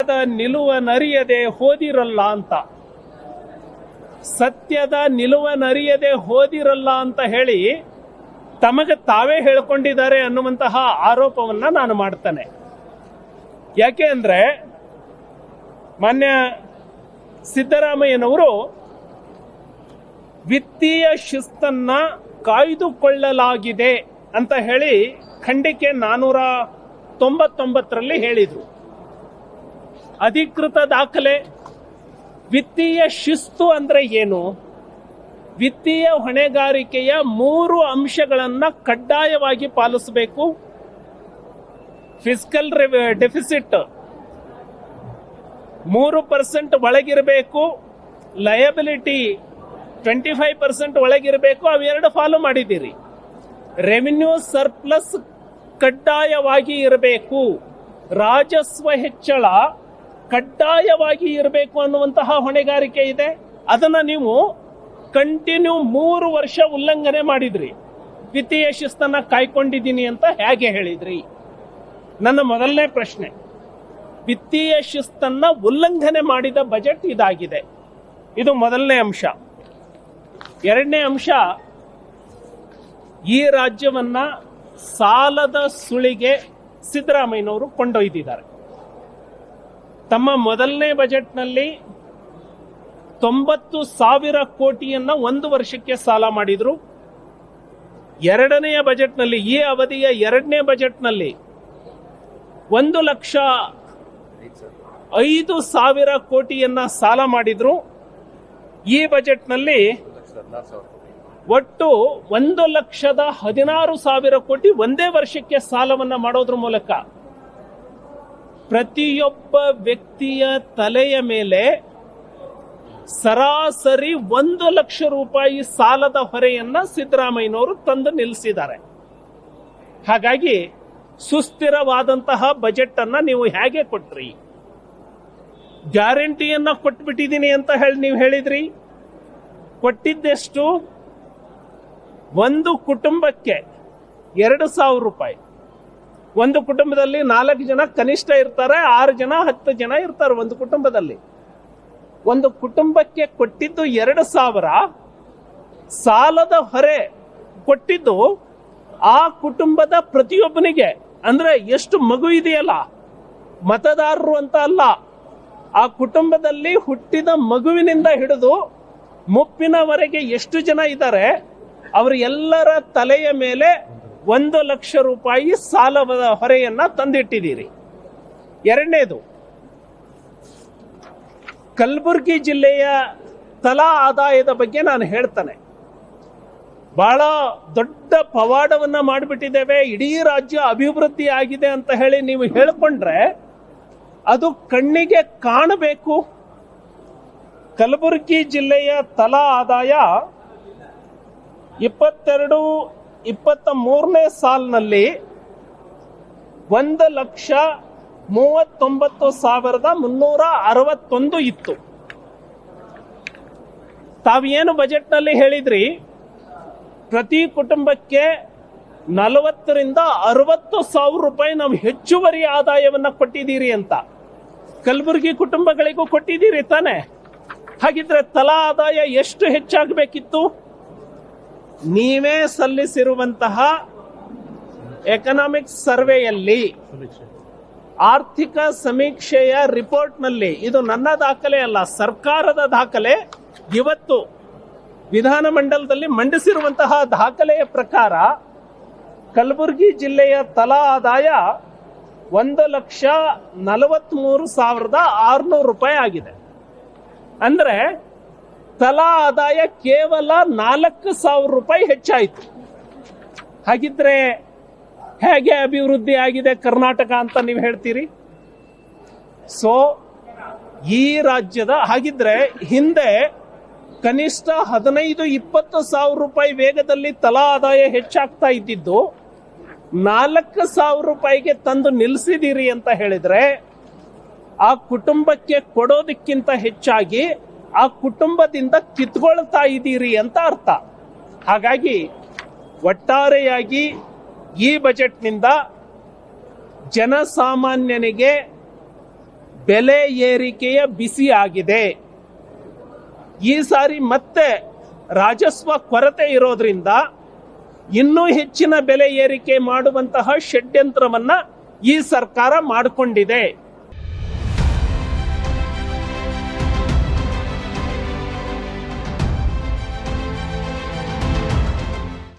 ಸತ್ಯದ ನಿಲುವನರಿಯದೆ ಹೋದಿರಲ್ಲ ಅಂತ. ಸತ್ಯದ ನಿಲುವನರಿಯದೆ ಹೋದಿರಲ್ಲ ಅಂತ ಹೇಳಿ ತಮಗೆ ತಾವೇ ಹೇಳ್ಕೊಂಡಿದ್ದಾರೆ ಅನ್ನುವಂತಹ ಆರೋಪವನ್ನ ನಾನು ಮಾಡ್ತಾನೆ. ಯಾಕೆ ಅಂದ್ರೆ ಮಾನ್ಯ ಸಿದ್ದರಾಮಯ್ಯನವರು ವಿತ್ತೀಯ ಶಿಸ್ತನ್ನ ಕಾಯ್ದುಕೊಳ್ಳಲಾಗಿದೆ ಅಂತ ಹೇಳಿ ಖಂಡಿಕೆ 499ರಲ್ಲಿ ಹೇಳಿದ್ರು. ಅಧಿಕೃತ ದಾಖಲೆ. ವಿತ್ತೀಯ ಶಿಸ್ತು ಅಂದ್ರೆ ಏನು? ವಿತ್ತೀಯ ಹೊಣೆಗಾರಿಕೆಯ 3 ಅಂಶಗಳನ್ನ ಕಡ್ಡಾಯವಾಗಿ ಪಾಲಿಸಬೇಕು. ಫಿಸ್ಕಲ್ ಡೆಫಿಸಿಟ್ 3% ಒಳಗಿರಬೇಕು, ಲಯಬಿಲಿಟಿ 25% ಒಳಗಿರಬೇಕು. ಅವೆರಡು ಫಾಲೋ ಮಾಡಿದ್ದೀರಿ. ರೆವಿನ್ಯೂ ಸರ್ಪ್ಲಸ್ ಕಡ್ಡಾಯವಾಗಿ ಇರಬೇಕು, ರಾಜಸ್ವ ಹೆಚ್ಚಳ ಕಡ್ಡಾಯವಾಗಿ ಇರಬೇಕು ಅನ್ನುವಂತಹ ಹೊಣೆಗಾರಿಕೆ ಇದೆ. ಅದನ್ನ ನೀವು ಕಂಟಿನ್ಯೂ 3 ವರ್ಷ ಉಲ್ಲಂಘನೆ ಮಾಡಿದ್ರಿ. ವಿತ್ತೀಯ ಶಿಸ್ತನ್ನ ಕಾಯ್ಕೊಂಡಿದ್ದೀನಿ ಅಂತ ಹೇಗೆ ಹೇಳಿದ್ರಿ? ನನ್ನ ಮೊದಲನೇ ಪ್ರಶ್ನೆ. ವಿತ್ತೀಯ ಶಿಸ್ತನ್ನ ಉಲ್ಲಂಘನೆ ಮಾಡಿದ ಬಜೆಟ್ ಇದಾಗಿದೆ. ಇದು ಮೊದಲನೇ ಅಂಶ. ಎರಡನೇ ಅಂಶ, ಈ ರಾಜ್ಯವನ್ನ ಸಾಲದ ಸುಳಿಗೆ ಸಿದ್ದರಾಮಯ್ಯನವರು ಕೊಂಡೊಯ್ದಿದ್ದಾರೆ. ತಮ್ಮ ಮೊದಲನೇ ಬಜೆಟ್ನಲ್ಲಿ 90,000 ಕೋಟಿಯನ್ನ 1 ವರ್ಷಕ್ಕೆ ಸಾಲ ಮಾಡಿದ್ರು. ಎರಡನೆಯ ಬಜೆಟ್ನಲ್ಲಿ, ಈ ಅವಧಿಯ ಎರಡನೇ ಬಜೆಟ್ನಲ್ಲಿ 1,05,000 ಕೋಟಿಯನ್ನ ಸಾಲ ಮಾಡಿದ್ರು. ಈ ಬಜೆಟ್ನಲ್ಲಿ ಒಟ್ಟು 1,16,000 ಕೋಟಿ ಒಂದೇ ವರ್ಷಕ್ಕೆ ಸಾಲವನ್ನ ಮಾಡೋದ್ರ ಮೂಲಕ ಪ್ರತಿಯೊಬ್ಬ ವ್ಯಕ್ತಿಯ ತಲೆಯ ಮೇಲೆ ಸರಾಸರಿ 1 ಲಕ್ಷ ರೂಪಾಯಿ ಸಾಲದ ಹೊರೆಯನ್ನ ಸಿದ್ದರಾಮಯ್ಯನವರು ತಂದು ನಿಲ್ಲಿಸಿದ್ದಾರೆ. ಹಾಗಾಗಿ ಸುಸ್ಥಿರವಾದಂತಹ ಬಜೆಟ್ ಅನ್ನ ನೀವು ಹೇಗೆ ಕೊಟ್ರಿ? ಗ್ಯಾರಂಟಿಯನ್ನ ಕೊಟ್ಬಿಟ್ಟಿದ್ದೀನಿ ಅಂತ ಹೇಳಿ ನೀವು ಹೇಳಿದ್ರಿ. ಕೊಟ್ಟಿದ್ದೆಷ್ಟು? ಒಂದು ಕುಟುಂಬಕ್ಕೆ 2,000 ರೂಪಾಯಿ. ಒಂದು ಕುಟುಂಬದಲ್ಲಿ 4 ಜನ ಕನಿಷ್ಠ ಇರ್ತಾರೆ, 6 ಜನ 10 ಜನ ಇರ್ತಾರೆ ಒಂದು ಕುಟುಂಬದಲ್ಲಿ. ಒಂದು ಕುಟುಂಬಕ್ಕೆ ಕೊಟ್ಟಿದ್ದು 2,000. ಸಾಲದ ಹೊರೆ ಕೊಟ್ಟಿದ್ದು ಆ ಕುಟುಂಬದ ಪ್ರತಿಯೊಬ್ಬನಿಗೆ. ಅಂದ್ರೆ ಎಷ್ಟು ಮಗು ಇದೆಯಲ್ಲ, ಮತದಾರರು ಅಂತ ಅಲ್ಲ, ಆ ಕುಟುಂಬದಲ್ಲಿ ಹುಟ್ಟಿದ ಮಗುವಿನಿಂದ ಹಿಡಿದು ಮುಪ್ಪಿನವರೆಗೆ ಎಷ್ಟು ಜನ ಇದ್ದಾರೆ ಅವರ ಎಲ್ಲರ ತಲೆಯ ಮೇಲೆ 1 ಲಕ್ಷ ರೂಪಾಯಿ ಸಾಲದ ಹೊರೆಯನ್ನ ತಂದಿಟ್ಟಿದ್ದೀರಿ. ಎರಡನೇದು, ಕಲಬುರಗಿ ಜಿಲ್ಲೆಯ ತಲಾ ಆದಾಯದ ಬಗ್ಗೆ ನಾನು ಹೇಳ್ತಾನೆ. ಬಹಳ ದೊಡ್ಡ ಪವಾಡವನ್ನ ಮಾಡಿಬಿಟ್ಟಿದ್ದೇವೆ, ಇಡೀ ರಾಜ್ಯ ಅಭಿವೃದ್ಧಿ ಆಗಿದೆ ಅಂತ ಹೇಳಿ ನೀವು ಹೇಳಿಕೊಂಡ್ರೆ ಅದು ಕಣ್ಣಿಗೆ ಕಾಣಬೇಕು. ಕಲಬುರಗಿ ಜಿಲ್ಲೆಯ ತಲಾ ಆದಾಯ 22-23ನೇ ಸಾಲಿನಲ್ಲಿ 1,39,361 ಇತ್ತು. ತಾವೇನು ಬಜೆಟ್ನಲ್ಲಿ ಹೇಳಿದ್ರಿ, ಪ್ರತಿ ಕುಟುಂಬಕ್ಕೆ 40,000 60,000 ರೂಪಾಯಿ ನಾವು ಹೆಚ್ಚುವರಿ ಆದಾಯವನ್ನ ಕೊಟ್ಟಿದ್ದೀರಿ ಅಂತ. ಕಲಬುರಗಿ ಕುಟುಂಬಗಳಿಗೂ ಕೊಟ್ಟಿದ್ದೀರಿ ತಾನೆ? ಹಾಗಿದ್ರೆ ತಲಾ ಆದಾಯ ಎಷ್ಟು ಹೆಚ್ಚಾಗಬೇಕಿತ್ತು? ನೀವೇ ಸಲ್ಲಿಸಿರುವಂತಹ ಎಕನಾಮಿಕ್ ಸರ್ವೆಯಲ್ಲಿ, ಆರ್ಥಿಕ ಸಮೀಕ್ಷೆಯ ರಿಪೋರ್ಟ್ನಲ್ಲಿ, ಇದು ನನ್ನ ದಾಖಲೆ ಅಲ್ಲ, ಸರ್ಕಾರದ ದಾಖಲೆ, ಇವತ್ತು ವಿಧಾನಮಂಡಲದಲ್ಲಿ ಮಂಡಿಸಿರುವಂತಹ ದಾಖಲೆಯ ಪ್ರಕಾರ ಕಲಬುರಗಿ ಜಿಲ್ಲೆಯ ತಲಾ ಆದಾಯ 1,43,600 ರೂಪಾಯಿ ಆಗಿದೆ. ಅಂದ್ರೆ ತಲಾ ಆದಾಯ ಕೇವಲ 4,000 ರೂಪಾಯಿ ಹೆಚ್ಚಾಯಿತು. ಹಾಗಿದ್ರೆ ಹೇಗೆ ಅಭಿವೃದ್ಧಿ ಆಗಿದೆ ಕರ್ನಾಟಕ ಅಂತ ನೀವು ಹೇಳ್ತೀರಿ? ಸೊ ಈ ರಾಜ್ಯದ, ಹಾಗಿದ್ರೆ ಹಿಂದೆ ಕನಿಷ್ಠ 15-20 ಸಾವಿರ ರೂಪಾಯಿ ವೇಗದಲ್ಲಿ ತಲಾ ಆದಾಯ ಹೆಚ್ಚಾಗ್ತಾ ಇದ್ದಿದ್ದು 4,000 ರೂಪಾಯಿಗೆ ತಂದು ನಿಲ್ಲಿಸಿದಿರಿ ಅಂತ ಹೇಳಿದ್ರೆ ಆ ಕುಟುಂಬಕ್ಕೆ ಕೊಡೋದಕ್ಕಿಂತ ಹೆಚ್ಚಾಗಿ ಆ ಕುಟುಂಬದಿಂದ ಕಿತ್ಕೊಳ್ತಾ ಇದ್ದೀರಿ ಅಂತ ಅರ್ಥ. ಹಾಗಾಗಿ ಒಟ್ಟಾರೆಯಾಗಿ ಈ ಬಜೆಟ್ನಿಂದ ಜನಸಾಮಾನ್ಯನಿಗೆ ಬೆಲೆ ಏರಿಕೆಯ ಬಿಸಿ ಆಗಿದೆ. ಈ ಸಾರಿ ಮತ್ತೆ ರಾಜಸ್ವ ಕೊರತೆ ಇರೋದ್ರಿಂದ ಇನ್ನೂ ಹೆಚ್ಚಿನ ಬೆಲೆ ಏರಿಕೆ ಮಾಡುವಂತಹ ಷಡ್ಯಂತ್ರವನ್ನ ಈ ಸರ್ಕಾರ ಮಾಡಿಕೊಂಡಿದೆ.